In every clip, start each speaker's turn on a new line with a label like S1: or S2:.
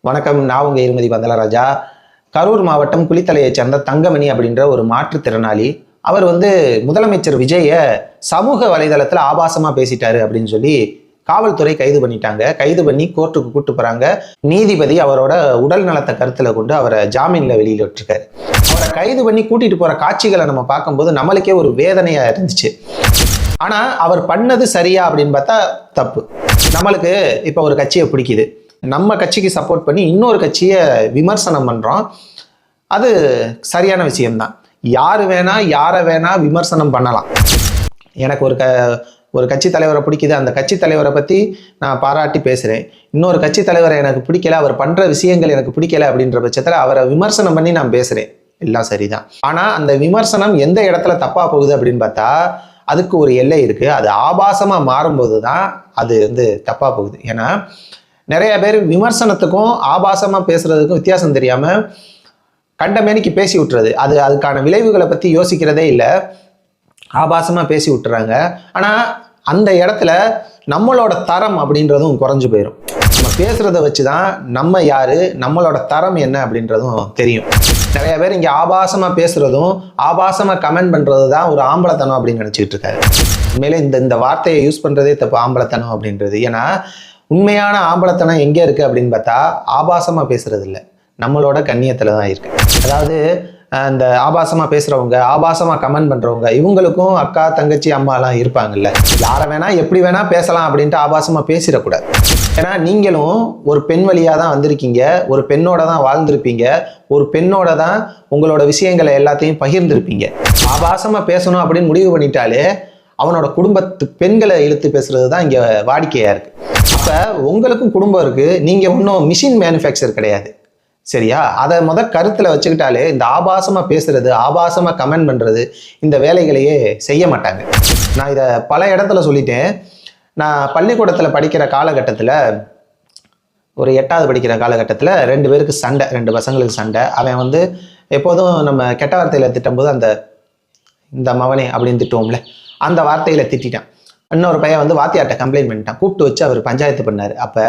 S1: வணக்கம். நான் உங்க இருமதி பந்தலராஜா. கரூர் மாவட்டம் குளித்தலையை சேர்ந்த தங்கமணி அப்படின்ற ஒரு மாற்றுத்திறனாளி. அவர் முதலமைச்சர் விஜய சமூக வலைதளத்துல ஆபாசமா பேசிட்டாரு அப்படின்னு சொல்லி காவல்துறை கைது பண்ணிட்டாங்க. கைது பண்ணி கோர்ட்டுக்கு கூட்டு போறாங்க. நீதிபதி அவரோட உடல் நலத்தை கருத்துல கொண்டு அவரை ஜாமீன்ல வெளியில விட்டுருக்காரு. அவரை கைது பண்ணி கூட்டிட்டு போற காட்சிகளை நம்ம பார்க்கும்போது நம்மளுக்கே ஒரு வேதனையா இருந்துச்சு. ஆனா அவர் பண்ணது சரியா அப்படின்னு பார்த்தா தப்பு. நம்மளுக்கு இப்ப ஒரு கட்சியை பிடிக்குது, நம்ம கட்சிக்கு சப்போர்ட் பண்ணி இன்னொரு கட்சியை விமர்சனம் பண்றோம். அது சரியான விஷயம்தான். யாரு வேணா யாரை வேணா விமர்சனம் பண்ணலாம். எனக்கு ஒரு கட்சி தலைவரை பிடிக்குது, அந்த கட்சி தலைவரை பத்தி நான் பாராட்டி பேசுறேன். இன்னொரு கட்சி தலைவரை எனக்கு பிடிக்கல, அவர் பண்ற விஷயங்கள் எனக்கு பிடிக்கல அப்படின்ற பட்சத்துல அவரை விமர்சனம் பண்ணி நான் பேசுறேன். எல்லாம் சரிதான். ஆனா அந்த விமர்சனம் எந்த இடத்துல தப்பா போகுது அப்படின்னு பார்த்தா அதுக்கு ஒரு எல்லை இருக்கு. அது ஆபாசமா மாறும்போது தான் அது தப்பா போகுது. ஏன்னா நிறைய பேர் விமர்சனத்துக்கும் ஆபாசமா பேசுறதுக்கும் வித்தியாசம் தெரியாம கண்டமேனிக்கு பேசி விட்டுறது. அதுக்கான விளைவுகளை பத்தி யோசிக்கிறதே இல்லை, ஆபாசமா பேசி விட்டுறாங்க. ஆனா அந்த இடத்துல நம்மளோட தரம் அப்படின்றதும் குறைஞ்சு போயிடும். நம்ம பேசுறத வச்சுதான் நம்ம யாரு, நம்மளோட தரம் என்ன அப்படின்றதும் தெரியும். நிறைய பேர் இங்க ஆபாசமா பேசுறதும் ஆபாசமா கமெண்ட் பண்றது தான் ஒரு ஆம்பளத்தனம் அப்படின்னு நினைச்சிட்டு இருக்காரு. உண்மையிலே இந்த வார்த்தையை யூஸ் பண்றதே தப்பு, ஆம்பளத்தனம் அப்படின்றது. ஏன்னா உண்மையான ஆம்பளத்தனம் எங்கே இருக்கு அப்படின்னு பார்த்தா ஆபாசமா பேசுறது இல்லை, நம்மளோட கண்ணியத்துல தான் இருக்கு. அதாவது இந்த ஆபாசமா பேசுறவங்க, ஆபாசமா கமெண்ட் பண்றவங்க, இவங்களுக்கும் அக்கா தங்கச்சி அம்மா எல்லாம் இருப்பாங்கல்ல. யாரை வேணா எப்படி வேணா பேசலாம் அப்படின்ட்டு ஆபாசமா பேசிடக்கூடாது. ஏன்னா நீங்களும் ஒரு பெண் வழியா தான் வந்திருக்கீங்க, ஒரு பெண்ணோட தான் வாழ்ந்திருப்பீங்க, ஒரு பெண்ணோட தான் உங்களோட விஷயங்களை எல்லாத்தையும் பகிர்ந்திருப்பீங்க. ஆபாசமா பேசணும் அப்படின்னு முடிவு பண்ணிட்டாலே அவனோட குடும்பத்து பெண்களை இழுத்து பேசுறது தான் இங்க வாடிக்கையா இருக்கு. அப்ப உங்களுக்கும் குடும்பம் இருக்கு, நீங்க இன்னும் மிஷின் மேனுஃபேக்சர் கிடையாது, சரியா? அதை கருத்துல வச்சுக்கிட்டாலே இந்த ஆபாசமா பேசுறது, ஆபாசமா கமெண்ட் பண்றது, இந்த வேலைகளையே செய்ய மாட்டாங்க. நான் இதை பல இடத்துல சொல்லிட்டேன். நான் பள்ளிக்கூடத்துல படிக்கிற காலகட்டத்துல, ஒரு 8வது படிக்கிற காலகட்டத்துல 2 பேருக்கு சண்டை, 2 பசங்களுக்கு சண்டை. அவன் எப்போதும் நம்ம கெட்ட வார்த்தையில திட்டும் போது இந்த மவனே அப்படின்னு திட்டுவோம்ல, அந்த வார்த்தையில திட்டான். இன்னொரு பையன் வாத்தியார்ட்ட கம்ப்ளைண்ட் பண்ணிட்டான். கூப்பிட்டு வச்சு அவர் பஞ்சாயத்து பண்ணாரு. அப்ப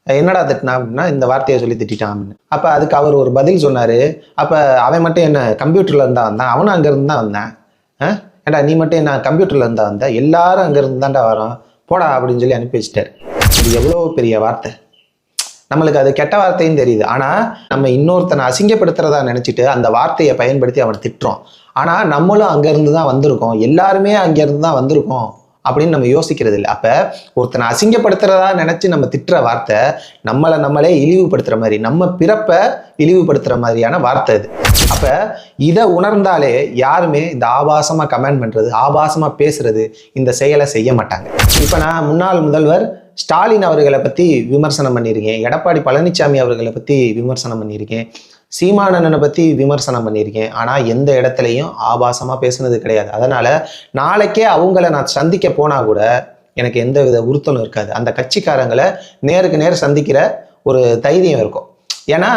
S1: என்னடா திட்டினா அப்படின்னா இந்த வார்த்தையை சொல்லி திட்டான் அப்படின்னு. அப்ப அதுக்கு அவர் ஒரு பதில் சொன்னாரு. அப்ப அவன் மட்டும் என்ன கம்ப்யூட்டர்ல இருந்தா வந்தான், அவனும் அங்க இருந்து தான் வந்தான். ஏண்டா நீ மட்டும் என்ன கம்ப்யூட்டர்ல இருந்தா வந்த, எல்லாரும் அங்க இருந்து தான்டா வரோம், போடா அப்படின்னு சொல்லி அனுப்பி வச்சிட்டாரு. இது எவ்வளவு பெரிய வார்த்தை. நம்மளுக்கு அது கெட்ட வார்த்தைன்னு தெரியுது, ஆனா நம்ம இன்னொருத்தனை அசிங்கப்படுத்துறதா நினைச்சிட்டு அந்த வார்த்தையை பயன்படுத்தி அவனை திட்டுறோம். ஆனா நம்மளும் அங்க இருந்து தான் வந்திருக்கோம், எல்லாருமே அங்க இருந்து தான் வந்திருக்கோம் அப்படின்னு நம்ம யோசிக்கிறது இல்லை. அப்ப ஒருத்தனை அசிங்கப்படுத்துறதா நினைச்சு நம்ம திட்டுற வார்த்தை நம்மளே இழிவுபடுத்துற மாதிரி, நம்ம பிறப்பை இழிவுபடுத்துற மாதிரியான வார்த்தை இது. அப்ப இதை உணர்ந்தாலே யாருமே இந்த ஆபாசமா கமெண்ட் பண்றது, ஆபாசமா பேசுறது, இந்த செயலை செய்ய மாட்டாங்க. இப்ப நான் முன்னாள் முதல்வர் ஸ்டாலின் அவர்களை பத்தி விமர்சனம் பண்ணியிருக்கேன், எடப்பாடி பழனிசாமி அவர்களை பத்தி விமர்சனம் பண்ணியிருக்கேன், சீமானண்ணனை பத்தி விமர்சனம் பண்ணியிருக்கேன். ஆனா எந்த இடத்துலையும் ஆபாசமா பேசுனது கிடையாது. அதனால நாளைக்கே அவங்கள நான் சந்திக்க போனா கூட எனக்கு எந்த வித உறுத்தலும் இருக்காது. அந்த கட்சிக்காரங்களை நேருக்கு நேர் சந்திக்கிற ஒரு தைரியம் இருக்கும். ஏன்னா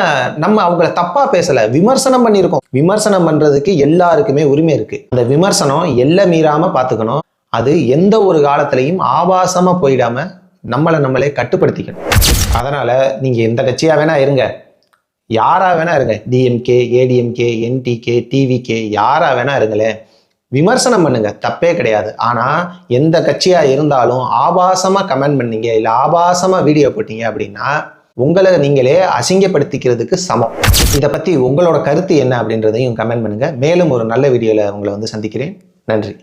S1: நம்ம அவங்கள தப்பா பேசல, விமர்சனம் பண்ணியிருக்கோம். விமர்சனம் பண்றதுக்கு எல்லாருக்குமே உரிமை இருக்கு. அந்த விமர்சனம் எல்லை மீறாம பார்த்துக்கணும். அது எந்த ஒரு காலத்திலையும் ஆபாசமா போயிடாம நம்மளே கட்டுப்படுத்திக்கணும். அதனால நீங்க எந்த கட்சியா வேணா இருங்க, யாரா வேணா இருங்க, டிஎம்கே, ஏடிஎம்கே, என்டிகே, டிவிகே, யாரா வேணா இருங்களேன், விமர்சனம் பண்ணுங்க, தப்பே கிடையாது. ஆனா எந்த கட்சியா இருந்தாலும் ஆபாசமா கமெண்ட் பண்ணீங்க, இல்ல ஆபாசமா வீடியோ போட்டீங்க அப்படின்னா உங்களை நீங்களே அசிங்கப்படுத்திக்கிறதுக்கு சமம். இதை பத்தி உங்களோட கருத்து என்ன அப்படின்றதையும் கமெண்ட் பண்ணுங்க. மேலும் ஒரு நல்ல வீடியோல உங்களை சந்திக்கிறேன். நன்றி.